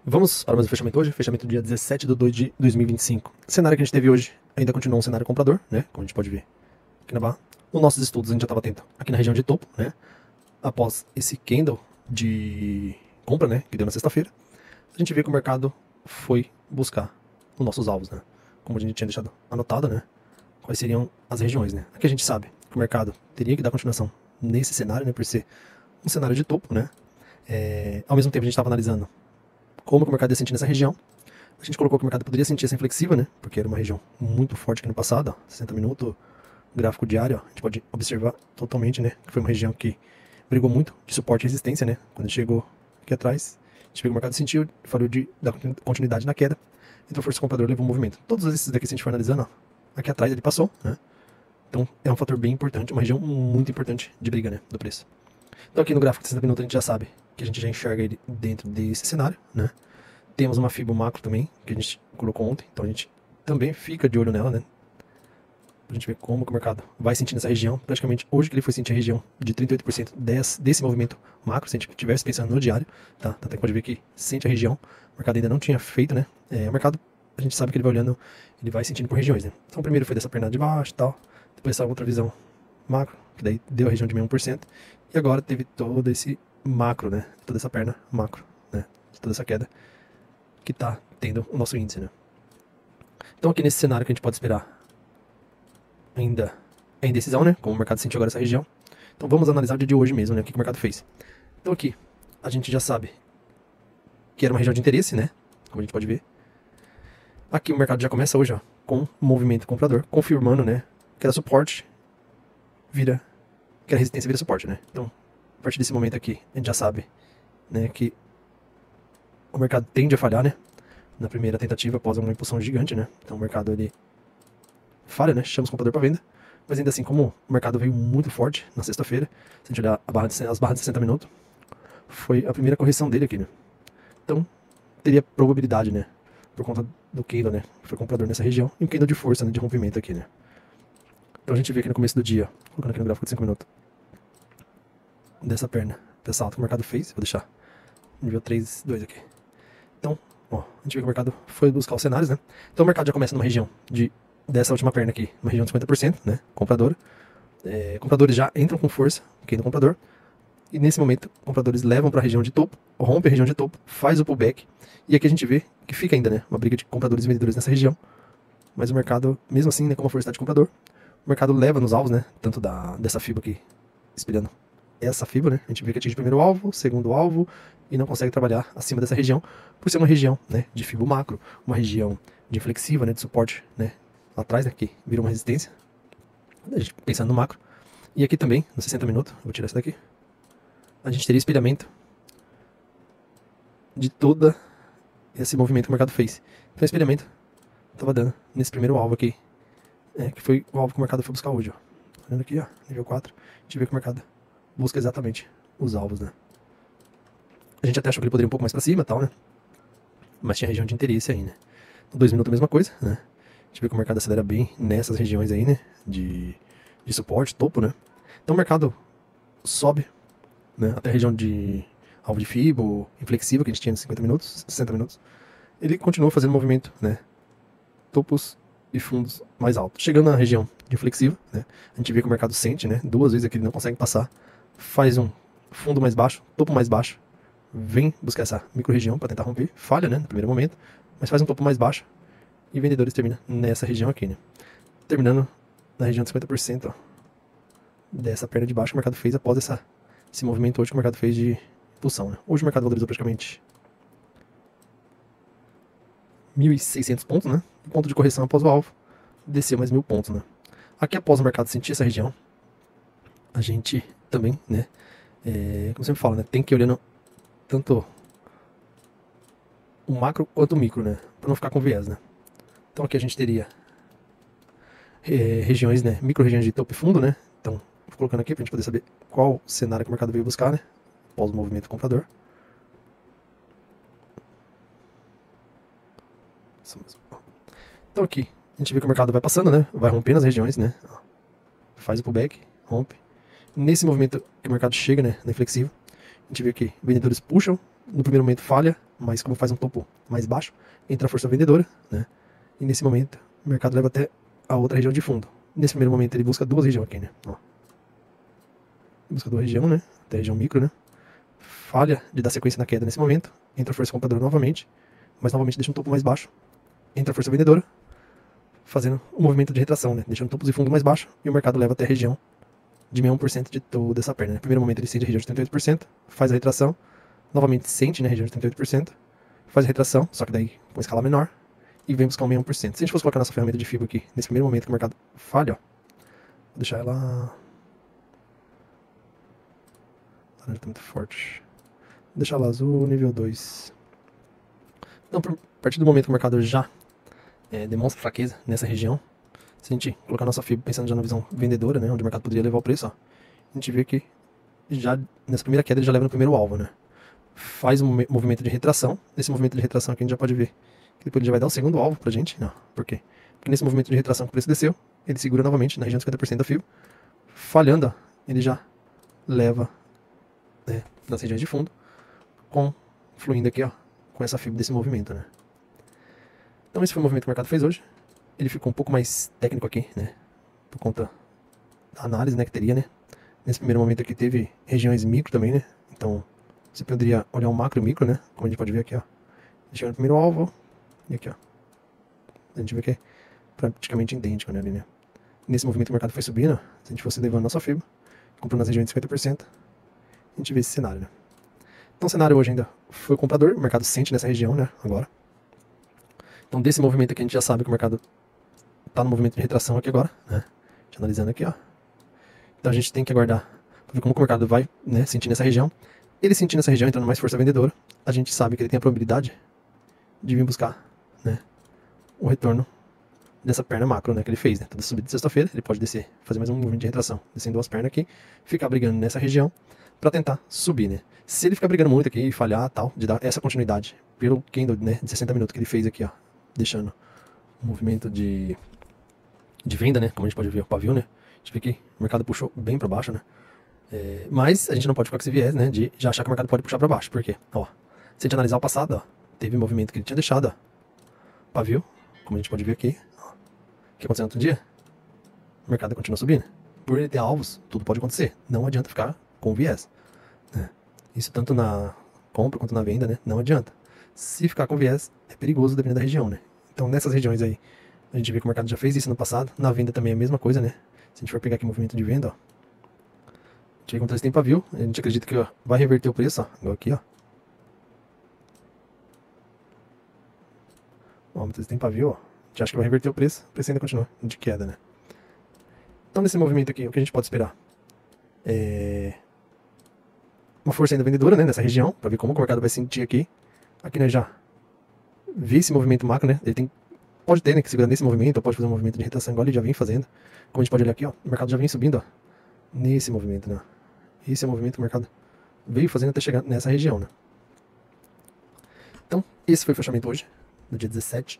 Vamos para mais um fechamento hoje, fechamento dia 17/2/2025. O cenário que a gente teve hoje ainda continua um cenário comprador, né? Como a gente pode ver aqui na barra. Nos nossos estudos a gente já estava atento aqui na região de topo, né? Após esse candle de compra, né? Que deu na sexta-feira, a gente vê que o mercado foi buscar os nossos alvos, né? Como a gente tinha deixado anotado, né? Quais seriam as regiões, né? Aqui a gente sabe que o mercado teria que dar continuação nesse cenário, né? Por ser um cenário de topo, né? Ao mesmo tempo a gente estava analisando como que o mercado ia sentir nessa região. A gente colocou que o mercado poderia sentir essa inflexiva, né? Porque era uma região muito forte aqui no passado, ó, 60 minutos, gráfico diário, ó, a gente pode observar totalmente, né? Que foi uma região que brigou muito de suporte e resistência, né? Quando chegou aqui atrás, a gente viu que o mercado sentiu, falhou de dar continuidade na queda, então a força compradora levou um movimento. Todos esses daqui, se a gente for analisando, ó, aqui atrás ele passou, né? Então é um fator bem importante, uma região muito importante de briga, né? Do preço. Então aqui no gráfico de 60 minutos a gente já sabe que a gente já enxerga ele dentro desse cenário, né? Temos uma FIBO macro também, que a gente colocou ontem, então a gente também fica de olho nela, né? Pra gente ver como que o mercado vai sentir nessa região. Praticamente hoje que ele foi sentir a região de 38% desse movimento macro, se a gente estivesse pensando no diário, tá? Até pode ver que sente a região, o mercado ainda não tinha feito, né? O mercado, a gente sabe que ele vai olhando, ele vai sentindo por regiões, né? Então primeiro foi dessa perna de baixo e tal, depois essa outra visão macro, que daí deu a região de meio 1%, e agora teve todo esse macro, né? Toda essa perna macro, né? Toda essa queda que tá tendo o nosso índice, né? Então aqui nesse cenário que a gente pode esperar ainda é indecisão, né? Como o mercado sentiu agora essa região. Então vamos analisar o dia de hoje mesmo, né? O que o mercado fez. Então aqui a gente já sabe que era uma região de interesse, né? Como a gente pode ver. Aqui o mercado já começa hoje, ó, com movimento comprador, confirmando, né? Que era suporte, que era resistência, vira suporte, né? Então, a partir desse momento aqui, a gente já sabe, né, que o mercado tende a falhar, né? Na primeira tentativa, após uma impulsão gigante, né? Então o mercado, ele falha, né? Chama o comprador para venda. Mas ainda assim, como o mercado veio muito forte na sexta-feira, se a gente olhar as barras de 60 minutos, foi a primeira correção dele aqui, né? Então, teria probabilidade, né? Por conta do candle, né? Que foi comprador nessa região. E um candle de força, né? De rompimento aqui, né? Então a gente vê aqui no começo do dia, colocando aqui no gráfico de 5 minutos, dessa perna, dessa alta que o mercado fez. Vou deixar nível 3, 2 aqui. Então, ó, a gente vê que o mercado foi buscar os cenários, né? Então o mercado já começa numa região dessa última perna aqui, uma região de 50%, né? Compradora. Compradores já entram com força, aqui no comprador. E nesse momento, compradores levam para a região de topo, rompe a região de topo, faz o pullback. E aqui a gente vê que fica ainda, né? Uma briga de compradores e vendedores nessa região. Mas o mercado, mesmo assim, né? Com a força de comprador, o mercado leva nos alvos, né? Tanto dessa FIBO aqui, espelhando essa FIBO, né? A gente vê que atinge o primeiro alvo, segundo alvo, e não consegue trabalhar acima dessa região, por ser uma região, né, de FIBO macro, uma região de inflexiva, né, de suporte, né, lá atrás, né, que vira uma resistência, a gente pensando no macro. E aqui também, nos 60 minutos, vou tirar essa daqui, a gente teria espelhamento de todo esse movimento que o mercado fez. Então o espelhamento estava dando nesse primeiro alvo aqui, que foi o alvo que o mercado foi buscar hoje, ó. Olhando aqui, ó, nível 4, a gente vê que o mercado busca exatamente os alvos, né. A gente até achou que ele poderia ir um pouco mais pra cima e tal, né? Mas tinha região de interesse aí, né? No 2 minutos a mesma coisa, né? A gente vê que o mercado acelera bem nessas regiões aí, né? De suporte, topo, né? Então o mercado sobe, né? Até a região de alvo de FIBO, inflexível, que a gente tinha nos 50 minutos, 60 minutos. Ele continua fazendo movimento, né? Topos e fundos mais altos. Chegando na região de inflexível, né? A gente vê que o mercado sente, né? 2 vezes aqui ele não consegue passar. Faz um fundo mais baixo, topo mais baixo. Vem buscar essa micro-região para tentar romper, falha, né, no primeiro momento, mas faz um topo mais baixo e vendedores terminam nessa região aqui, né, terminando na região de 50%, ó, dessa perna de baixo que o mercado fez após esse movimento hoje que o mercado fez de impulsão, né. Hoje o mercado valorizou praticamente 1.600 pontos, né, ponto de correção após o alvo, desceu mais 1.000 pontos, né. Aqui após o mercado sentir essa região, a gente também, né, como sempre falo, né, tem que ir olhando tanto o macro quanto o micro, né? Para não ficar com viés, né? Então aqui a gente teria regiões, né? Micro-regiões de topo e fundo, né? Então, vou colocando aqui para a gente poder saber qual cenário que o mercado veio buscar, né? Após o movimento comprador. Então aqui, a gente vê que o mercado vai passando, né? Vai rompendo as regiões, né? Faz o pullback, rompe. Nesse movimento que o mercado chega, né? Na inflexível, a gente vê que vendedores puxam no primeiro momento falha, mas como faz um topo mais baixo, entra a força vendedora, né? E nesse momento o mercado leva até a outra região de fundo. Nesse primeiro momento ele busca duas regiões aqui, né? Ó. Busca duas regiões, né? Até a região micro, né? Falha de dar sequência na queda nesse momento, entra a força compradora novamente, mas novamente deixa um topo mais baixo, entra a força vendedora, fazendo um movimento de retração, né? Deixando topos e fundo mais baixo, e o mercado leva até a região de 61% de toda essa perna, né? No primeiro momento ele sente a região de 38%, faz a retração, novamente sente, né, a região de 38%, faz a retração, só que daí com escala menor, e vem buscar um 61%. Se a gente fosse colocar nossa ferramenta de FIBO aqui, nesse primeiro momento que o mercado falha, ó, vou deixar ela... laranja tá muito forte. Vou deixar ela azul, nível 2. Então, a partir do momento que o mercado já demonstra fraqueza nessa região, se a gente colocar nossa FIBO pensando já na visão vendedora, né, onde o mercado poderia levar o preço, ó, a gente vê que já nessa primeira queda ele já leva no primeiro alvo, né? Faz um movimento de retração. Nesse movimento de retração aqui a gente já pode ver que depois ele já vai dar o segundo alvo pra gente. Não, por quê? Porque nesse movimento de retração que o preço desceu, ele segura novamente na região de 50% da FIBO. Falhando, ó, ele já leva, né, nas regiões de fundo, fluindo aqui, ó, com essa FIBO desse movimento, né? Então esse foi o movimento que o mercado fez hoje. Ele ficou um pouco mais técnico aqui, né? Por conta da análise, né, que teria, né? Nesse primeiro momento aqui teve regiões micro também, né? Então você poderia olhar um macro e um micro, né? Como a gente pode ver aqui, ó. Chegando no primeiro alvo. E aqui, ó. A gente vê que é praticamente idêntico, né, ali, né? Nesse movimento o mercado foi subindo, se a gente fosse levando nossa FIBO, comprando nas regiões de 50%, a gente vê esse cenário, né? Então o cenário hoje ainda foi o comprador, o mercado sente nessa região, né, agora. Então desse movimento aqui a gente já sabe que o mercado tá no movimento de retração aqui agora, né? Analisando aqui, ó. Então a gente tem que aguardar para ver como o mercado vai, né, sentir nessa região. Ele sentindo essa região, entrando mais força vendedora, a gente sabe que ele tem a probabilidade de vir buscar, né, o retorno dessa perna macro, né, que ele fez, né? Toda subida de sexta-feira, ele pode descer, fazer mais um movimento de retração, descendo duas pernas aqui, ficar brigando nessa região para tentar subir, né? Se ele ficar brigando muito aqui e falhar, tal, de dar essa continuidade pelo candle, né, de 60 minutos que ele fez aqui, ó, deixando um movimento de venda, né, como a gente pode ver o pavio, né? A gente vê que o mercado puxou bem para baixo, né? Mas a gente não pode ficar com esse viés, né, de já achar que o mercado pode puxar para baixo, porque, ó, se a gente analisar o passado, ó, teve movimento que ele tinha deixado, ó, pavio, como a gente pode ver aqui, ó, o que aconteceu no outro dia, o mercado continua subindo, por ele ter alvos, tudo pode acontecer, não adianta ficar com viés, né? Isso tanto na compra quanto na venda, né, não adianta, se ficar com viés, é perigoso dependendo da região, né, então nessas regiões aí, a gente vê que o mercado já fez isso no passado, na venda também é a mesma coisa, né, se a gente for pegar aqui o movimento de venda, ó, a gente acontece tem pavio, a gente acredita que, ó, vai reverter o preço, ó, igual aqui, ó. Ó, muitas vezes tem pavio, ó. A gente acha que vai reverter o preço ainda continua de queda, né? Então nesse movimento aqui, o que a gente pode esperar? Uma força ainda vendedora, né, nessa região, para ver como o mercado vai sentir aqui. Aqui nós já vi esse movimento macro, né? Ele pode ter, né, que segurar nesse movimento, ou pode fazer um movimento de retração igual ele já vem fazendo. Como a gente pode olhar aqui, ó, o mercado já vem subindo, ó, nesse movimento, né? Esse é o movimento que o mercado veio fazendo até chegar nessa região, né? Então, esse foi o fechamento hoje, no dia 17/2.